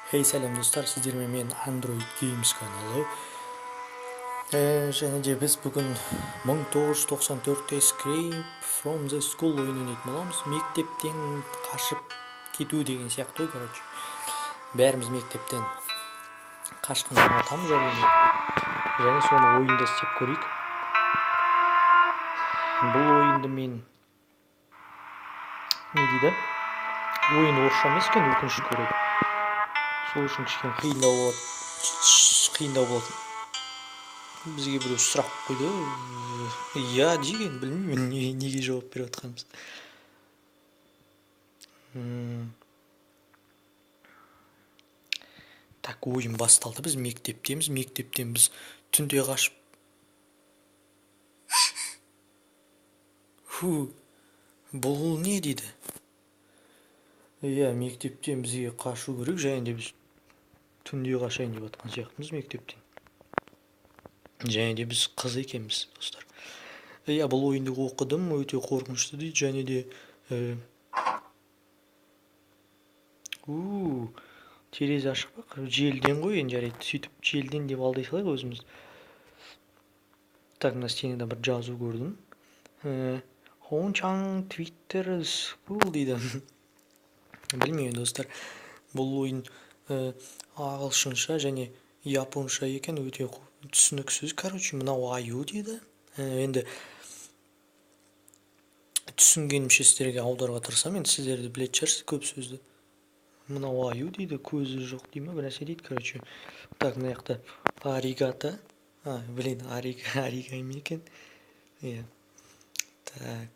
Хей, сәлем достар, сіздермен мен Android Games каналы. Және де біз бүгін 1994 Escape from the School ойын ойнайтын боламыз. Мектептен қашып кету деген сияқты ой, короче. Бәріміз мектептен қашқын ұнатамыз әрине. Және соны ойында істеп көрейік. Бұл ойынды мен не дейді? Ойын орысша емес екен, өкінішке орай. Сол үшін кішкене қиындау болады. Бізге біреу сұрақ қойды. Я деген білмеймін неге жауап беріп жатқанымыз. Так, ойын басталды. Біз мектептеміз. Мектептен біз түнде қашып. Бұл не дейді? Мектептен бізге қашу керек, және де біз түнде қашайын деп жатқан сияқтымыз мектептен. Және де біз қыз екенбіз, достар. Бұл ойынды оқыдым, өте қорқынышты дейді, және де терезе ашық па? Желден ғой, енді жарайды. Сөйтіп желден деп алдай салайық өзіміз. Так, мына стенада бір жазу көрдім. Хончан Twitter School дейді. Білмеймін, достар. Бұл ойын ағылшынша және японша екен, өте түсініксіз. Короче, мынау аю дейді. Енді түсінгенімше сіздерге аударуға тырысамын. Енді сіздерді білетін шығарсыз көп сөзді. Мынау аю дейді, көзі жоқ дейме, бір нәрсе дейді, короче. Так, мына жақта аригата. Арига ме екен? Так,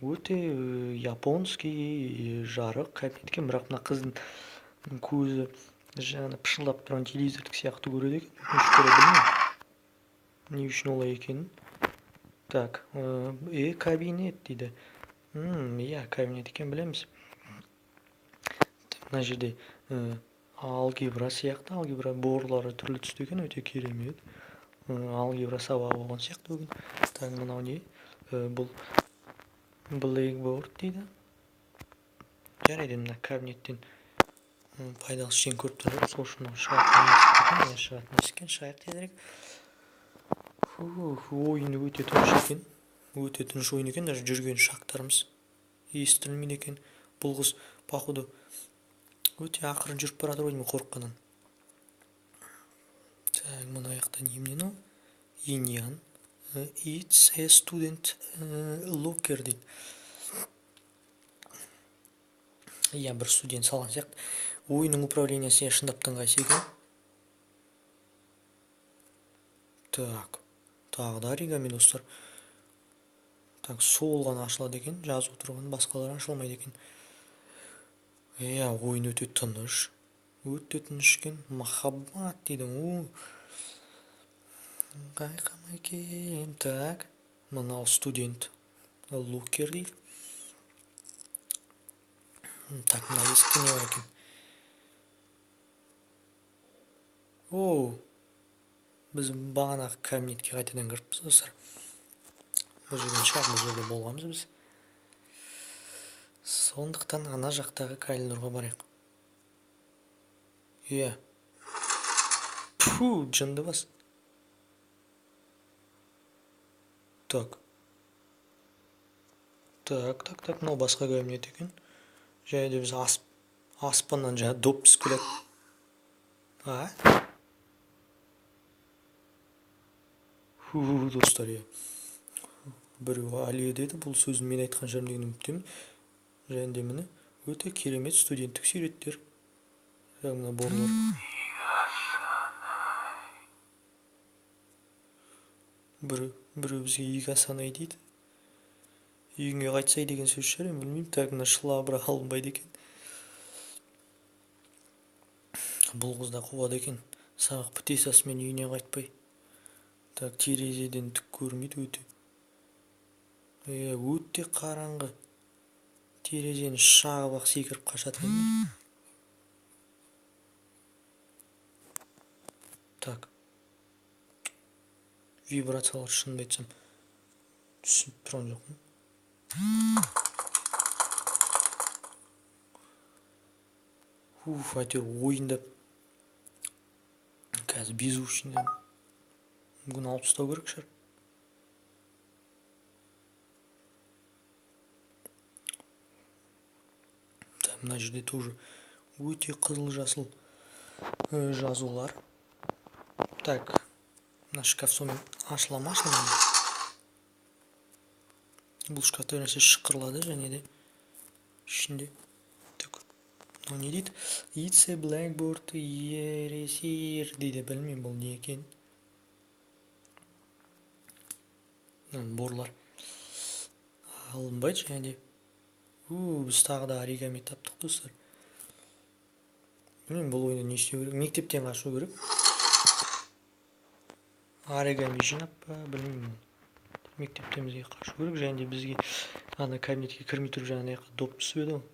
өте японский жарық кабинет екен, бірақ мына қыздың көзі жаңа пышылдап тұрған телевизордік сияқты көреді екен. Не үшін олай екенін. Так, кабинет дейді. Кабинет екен, білеміз. Мына жерде алгебра сияқты, алгебра борлары түрлі түсті екен, өте керемет. Алгебра сабағы болған сияқты бүгін. Так, мынау не? Бұл Blackboard дейді. Жарайды, мына кабинеттен пайдалы ештеңе көріп тұрып, сол үшін шығатын ескен, шайық тезірек. Ойын өте тыныш екен. Өте тыныш ойын екен, даже жүрген шақтарымыз естілмейді екен. Бұл қыз, походу, өте ақырын жүріп барады ғой, қорыққаннан. Так, мына аяқта неменен ол? Иньян. It's a student locker дейді. Бір студент салған сияқты. Ойынның управлениясы шындап қайсы екен. Так, тағы да оригами, достар. Так, сол ғана ашылады екен, жазу тұрған, басқалар ашылмайды екен. Ойын өте тыныш. Өте тыныш екен. Махаббат дейді. Қайқам екен. Так, мынау студент лукер дейді. Так, мына есікте не бар екен? Біз бағанағы кабинетке қайтадан кіріппіз, достар. Бұл жерден шығар, бұл жерде болғанбыз біз. Сондықтан ана жақтағы коридорға барайық. Жынды бас. Так, мынау басқа кабинет екен. Және де біз аспаннан жаңа доп түсіп келеді. Достар, біреу алия деді, бұл сөзін мен айтқан шығармын деген үміттемін. Және де міне өте керемет студенттік суреттер. Мына борлар. Біреу бізге игасанай дейді. Үйіңе қайтсай деген сөз шығар, білмеймін. Так, мына шылабыра алынбайды екен. Бұл қызда қуады екен. Сағық біте сасымен үйіне қайтпай. Так, терезеден түк көрмейді өте. Өте қараңғы. Терезені шағып ақ секіріп қашады. Так. Вибрациялар шынын айтсам түсініп тұрған жоқпын. әйтеуір ойындап қазір безушный мүмкін алып тастау керек шығар. Мына жерде тоже өте қызыл жасыл жазулар. Так, мына шкаф сонымен ашыла ма? Бұл шкафта нәрсе шықырлады және де ішінде. Мынау не дейді? It's a blackboard ересер дейді. Білмеймін бұл не екен. Борлар алынбайды және де. Біз тағы да оригами таптық, достар. Білмеймін, бұл ойында не істеу керек? Мектептен қашу керек. Оригами жинап па, білмеймін. Мектептен бізге қашу керек, және де бізге ана кабинетке кірмей тұрып жаңағыдай доп түсіп еді ғой.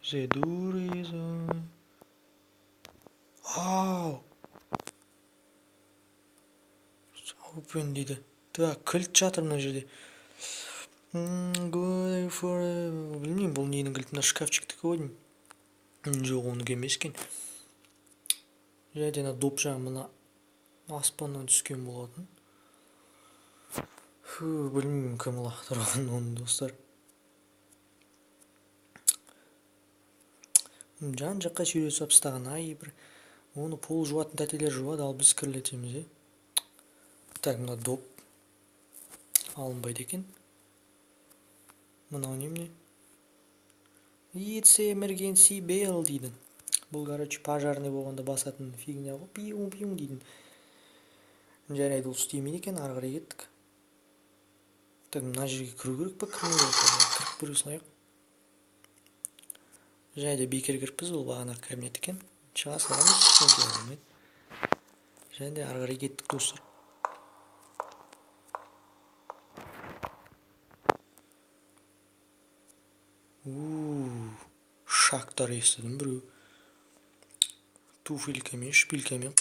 The door is on. Ау! Open дейді. Так, кілт жатыр мына жерде. Білмеймін, бұл ненің кілті, мына шкафчиктікі ғой деймін. Жоқ, оныкі емес екен. Және доп жаңа мына аспаннан түскен болатын. Білмеймін, кім лақтырған оны, достар. Жан жаққа сүйресіп тастаған, ай бір. Оны пол жуатын тәтелер жуады, ал біз кірлетеміз, Так, мына доп алынбайды екен. Мынау немене? It's emergency bell дейді. Бұл, короче, пожарный болғанда басатын фигня ғой. Пиум-пиум дейді. Жарайды, ол істемейді екен, ары қарай кеттік. Так, мына жерге кіру керек па? Кірмеу керек па? Кіріп көре салайық. Жайды бекер кіріппіз, ол бағана кабинет екен. Шыға саламыз. Жайды ары қарай кеттік, достар. Шақтар естідім біреу. Туфелькамен, шпилькамен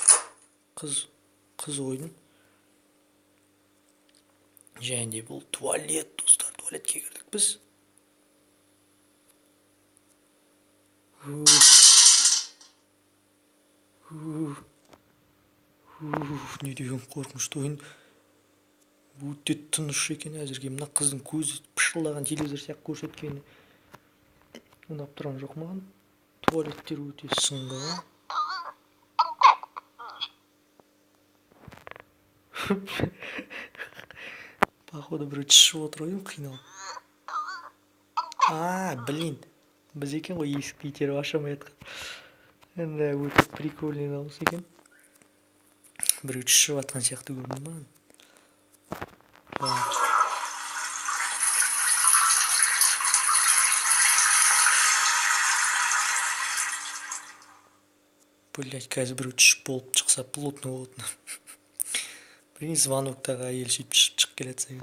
қыз ойын. Және де бұл туалет, достар. Туалетке кірдік біз. Не деген қорқынышты ойын. Өте тыныш екен әзірге. Мына қыздың көзі пышылдаған телевизор сияқты көрсеткені ұнап тұрған жоқ маған. Туалеттер өте сыңғы. Походу біреу тішіп отыр ойым, қиналып. Блин. Біз екен ғой есікті итеріп ашамай атқан. Енді өте прикольный дауыс екен. Біреу тішіп атқан сияқты көрінді ма? Блять, қазір біреу тішіп болып шықса плотный болатын. Блин, звоноктағы әйел сөйтіп шығып келеді сәйіз.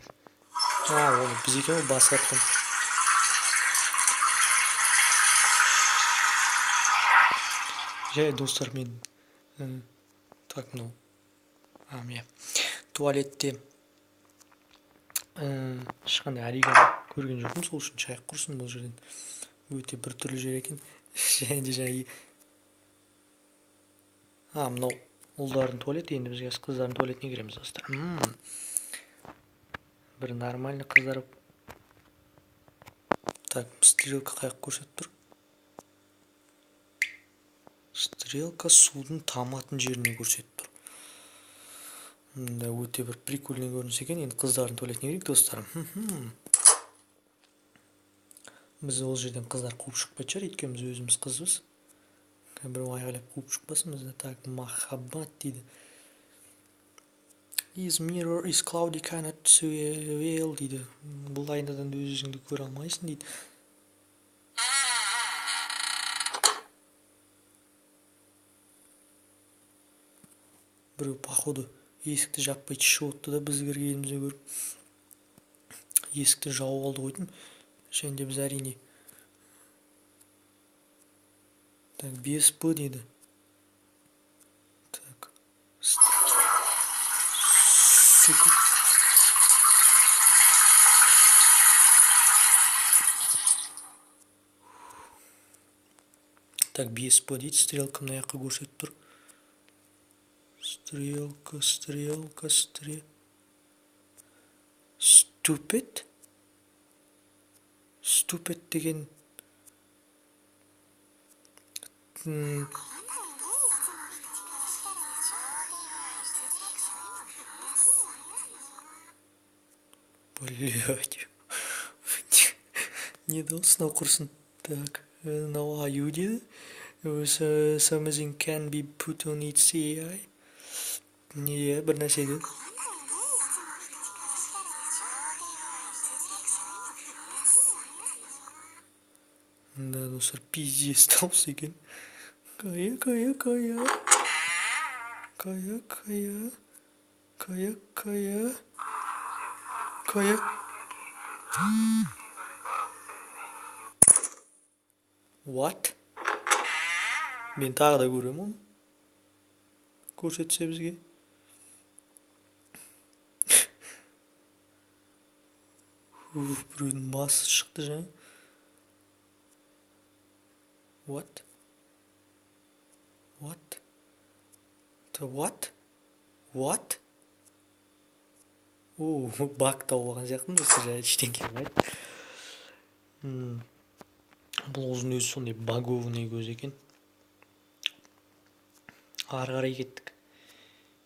Оны біз екен ғой басып атқан. Жай, достар, мен так, мынау туалетте ешқандай оригами көрген жоқпын, сол үшін шайық құрсын бұл жерден. Өте бір түрлі жер екен. Және де жай. Мынау ұлдардың туалеті, енді бізге қыздардың туалетіне кіреміз, достар. Бір нормальный қыздар. Так, стрелка қаяқ көрсетіп тұр. Стрелка судың таматын жеріне көрсетіп тұр. Өте бір прикольный көрініс екен. Енді қыздардың туалетіне кірейік, достарым. Біз ол жерден қыздар қуып шықпайды шығар, өйткені біз өзіміз қызбыз. Бір айғайлап қуып шықпасын бізді. Так, махаббат дейді. His mirror is cloudy, cannot see well дейді. Бұл айнадан өзіңді көре алмайсың дейді. Біреу, походу, есікті жаппай тішіп отты да біз кіргенімізді көріп. Есікті жауып алды қойдым. Және де біз әрине. Так, без П дейді. Так. Сука. Так, 5 по дейді, стрелка мына жаққа көрсетіп тұр. Стрелка. Stupid деген блять. Не да осынау құрсын. Так, now are you деді. Something can be put on its AI. Не, бір нәрсе деді. Да, достар, пиздец дауыс екен. Кая. What? Мен тағы да көрем оны. Көрсетсе бізге. Біреудің басы шықты жаңа. What? Баг тауып алған сияқтымын, достар, жаңа ештеңе келмейді. Бұл ұзын өзі сондай багованный көз екен. Ары қарай кеттік.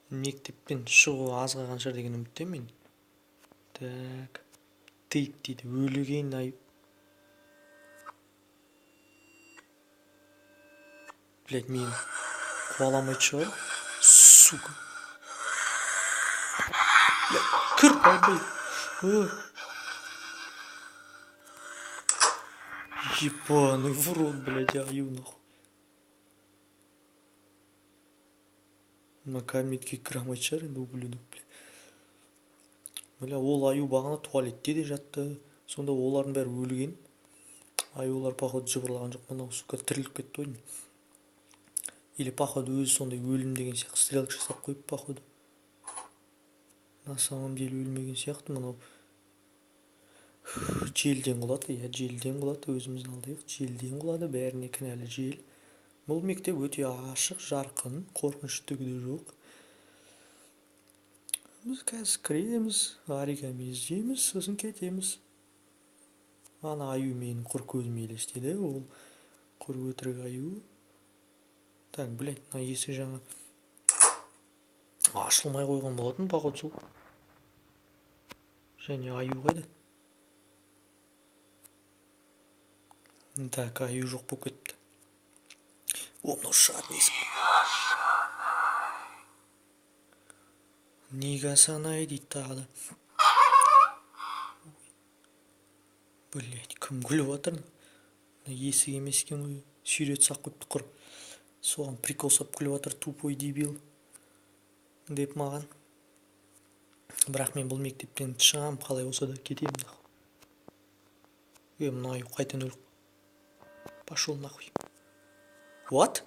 Мектептен шығу аз қалған шығар деген үміттемін. Так. Тыйып дейді, өлген айып. Блять, мен қуаламайды шығар. Сука. Кір, байбай. Ебаный в рот, блядь, аю нахуй. Мына кабинетке кіре алмайды шығар енді, ублюдок, блядь. Бля, ол аю бағана туалетте де жатты. Сонда олардың бәрі өлген. Аюлар походу жыбырлаған жоқ. Мынау сука тіріліп кетті ойын. Или походу өзі сондай өлім деген сияқты стрелка жасап қойып походу. На самом деле өлмеген сияқты мынау. Желден құлады, я желден құлады, өзіміздің алдайық. Желден құлады, бәріне кінәлі жел. Бұл мектеп өте ашық, жарқын, қорқыныштығы да жоқ. Біз қазір кіреміз, оригами іздейміз, сосын кетеміз. Ана аю менің құр көзім елестеді, ол құр өтірік аю. Так, блядь, мына есік жаңа ашылмай қойған болатын, походу сол. Және аю қайда? Так, аю жоқ болып кетіпті. О, мынау шығатын есік. Неге санай дейді тағы да. Блять, кім күліп жатыр? Есік емес екен ғой. Сүйрет сақ қойыпты құр. Соған прикол сап күліп жатыр, тупой дебил деп маған. Бірақ мен бұл мектептен шығам, қалай болса да кетемін нахуй. Мына аю қайтан өліп. Пошел нахуй. What?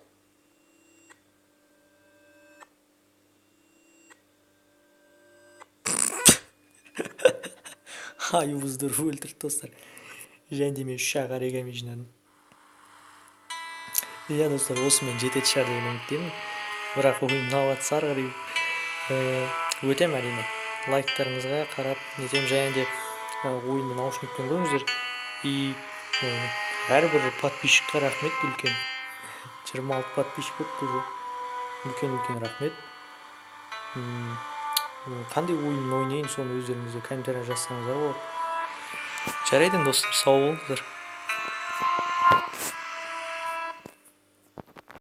Аюбызды өлтірді достар. Және де мен 3 ақ оригами жинадым. Я, достар, осымен жетеді шығар деген үміттемін. Бірақ ойым мынау аты ары қарай өтем әрине. Лайктарыңызға қарап нетем, және де ойынды наушникпен көріңіздер. И әрбір подписчикқа рахмет үлкен. 26 подписчик көп уже. Үлкен рахмет. Қандай ойын ойнайын, соны өздеріңізде комментария жазсаңыздар болады. Жарайды достар, сау болыңыздар.